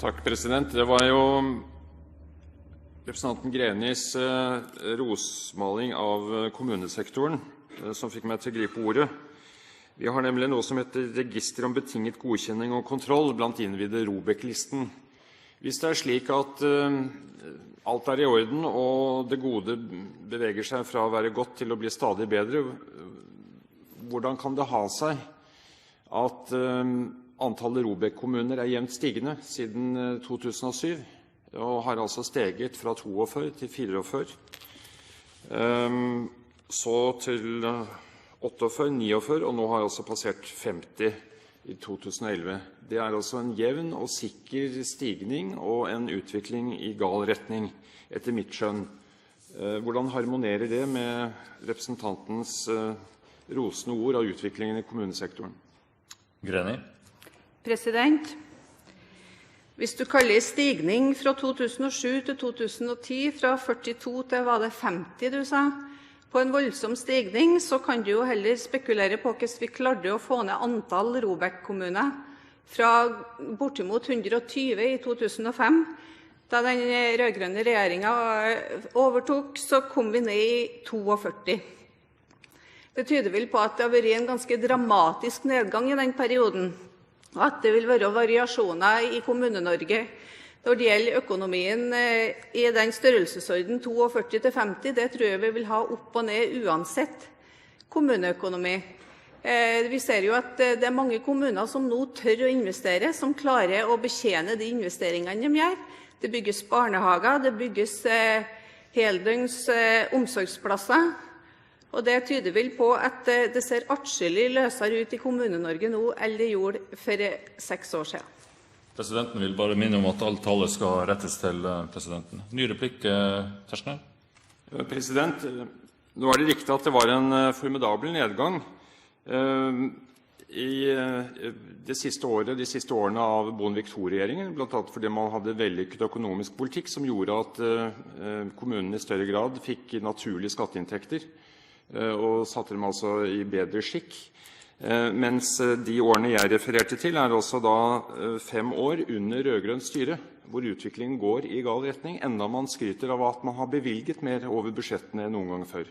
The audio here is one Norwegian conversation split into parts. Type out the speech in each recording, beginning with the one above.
Takk, president. Det var jo representanten Grenis rosmaling av kommunesektoren som fikk meg til å gripe ordet. Vi har nemlig noe som heter register om betinget godkjenning og kontroll blant innvidde ROBEK-listen. Hvis det er slik at alt er i orden, og det gode beveger seg fra å være godt til å bli stadig bedre, hvordan kan det ha seg at antallet ROBEK-kommuner er jevnt stigende siden 2007, og har altså steget fra 42 til 44, så til 48, 49, og nå har altså passert 50 i 2011. Det er altså en jevn og sikker stigning og en utvikling i gal retning, etter mitt skjønn. Hvordan harmonerer det med representantens rosende ord av utviklingen i kommunesektoren? Greni. President, hvis du kaller stigning fra 2007 til 2010, fra 42 til var det 50 du sa, på en voldsom stigning, så kan du jo heller spekulere på hvordan vi klarte å få ned antall ROBEK-kommuner fra bortimot 120 i 2005. Da den rødgrønne regjeringen overtok, så kom vi ned i 42. Det tyder vel på at det har vært en ganske dramatisk nedgang i den perioden, og at det vil være variasjoner i Kommune-Norge når det gjelder økonomien i den størrelsesorden 42 til 50. Det tror jeg vi vil ha opp og ned uansett kommuneøkonomi. Vi ser jo at det er mange kommuner som nå tør å investere, som klarer å betjene de investeringene de gjør. Det bygges barnehager, det bygges heldøgns omsorgsplasser, og det tyder vel på at det ser atskillig løsere ut i Kommune-Norge nå enn det gjorde for 6 år siden. Presidenten vil bare minne om at all tale skal rettes til presidenten. Ny replikk, Tetzschner. President, nå er det riktig at det var en formidabel nedgang i de siste årene av Bondevik II-regjeringen, blant annet fordi man hadde vellykket økonomisk politikk som gjorde at kommunene i større grad fikk naturlige skatteinntekter, og satte dem altså i bedre skikk. Mens de årene jeg refererte til er også da 5 år under rødgrønt styre, hvor utviklingen går i gal retning, enda man skryter av at man har bevilget mer over budsjettene enn noen gang før.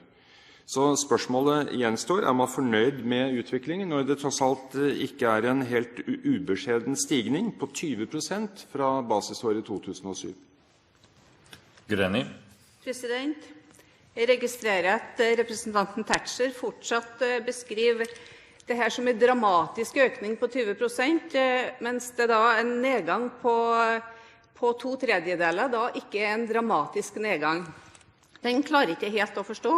Så spørsmålet gjenstår, er man fornøyd med utviklingen, når det tross alt ikke er en helt ubeskjeden stigning på 20% fra basisåret 2007? Greni. President, jeg registrerer at representanten Tetzschner fortsatt beskriver det her som en dramatisk økning på 20%, mens det da en nedgang på 2/3 da ikke er en dramatisk nedgang. Den klarer ikke helt å forstå.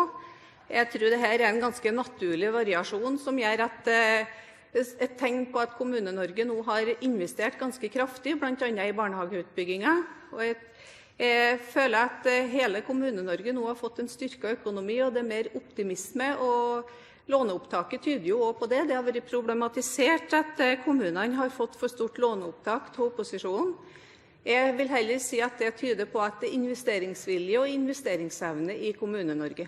Jeg tror det her er en ganske naturlig variasjon som gjør at et tegn på at Kommune-Norge nå har investert ganske kraftig, blant annet i barnehageutbyggingen. Og jeg føler at hele Kommune-Norge nå har fått en styrket økonomi, og det er mer optimisme, og låneopptaket tyder jo også på det. Det har vært problematisert at kommunene har fått for stort låneopptak til opposisjonen. Jeg vil heller si at det tyder på at det er investeringsvilje og investeringsevne i Kommune-Norge.